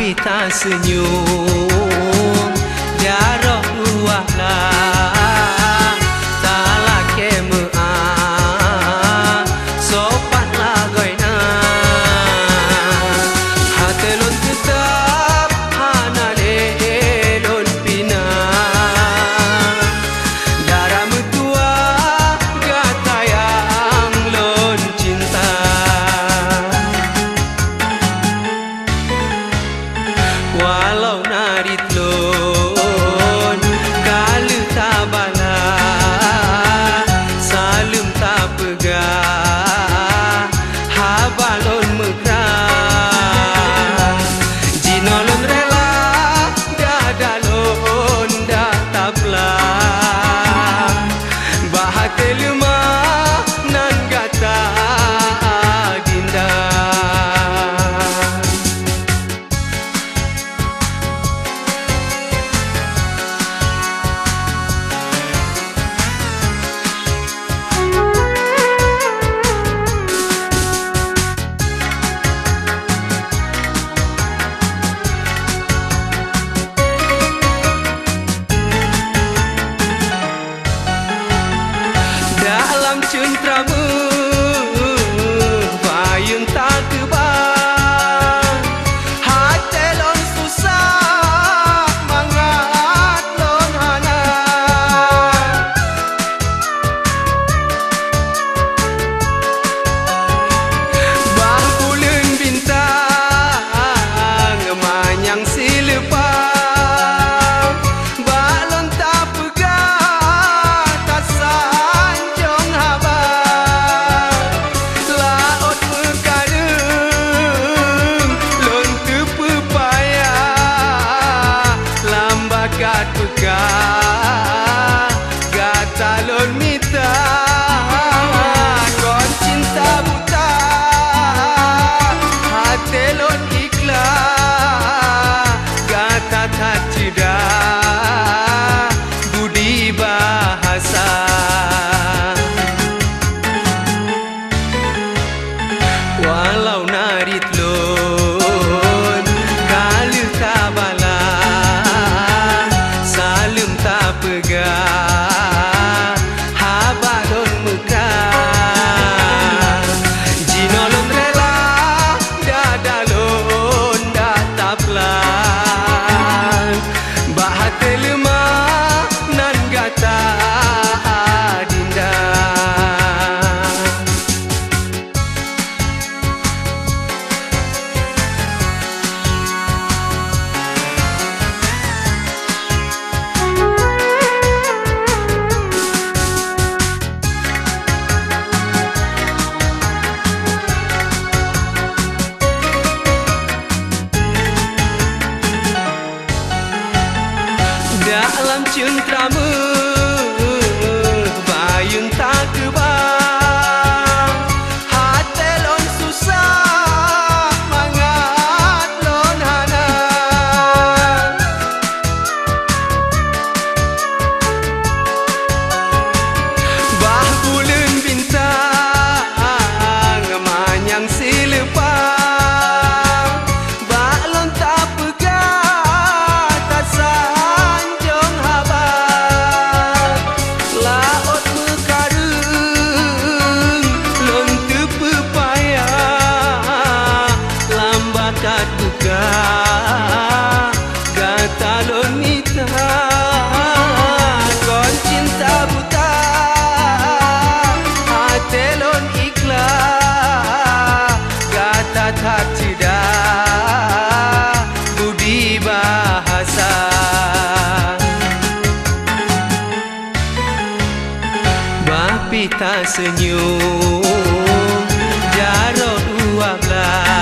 Tapi tak senyum Jarok luah lah Tak laki me'ah Sopat lah goyna Hati lon tetap Hana lelon pina Darah metua Gata yang lon cinta Walau narit lon Kala tak bala Salum tak pegah Habalon mekrah Jinolon rela Dadalon dah taplah Bahate lemah Nan gata dinda Dalam centramu Payung tak kebang Hati lon susah Mangat lon hana Bah bulan bintang Manyang silepang Balon tak pegah Tak sanjung habang Laut berkarung Lon terpepayah Lambakat pegah Gata lon mita Kon cinta buta Hati lon ikhlas Gata tak cedah Budi bahasa Walau narit lon Kala tak bala Salum tak pegah Habalon mekrah Jinolon rela Dadalon dah taplah Bahate lemah Nan gata dinda Dalam centramu Payung tak kebang Hati lon susah Mangat lon hana Bah bulan bintang Manyang silepang Balon tak pegah Tak sanjung habang Laut berkarung Lon terpepayah Lambakat buka Gata lon mita Kon cinta buta Hati lon ikhlas Gata tak cedah Budi bahasa Tapi tak senyum Jarok luah lah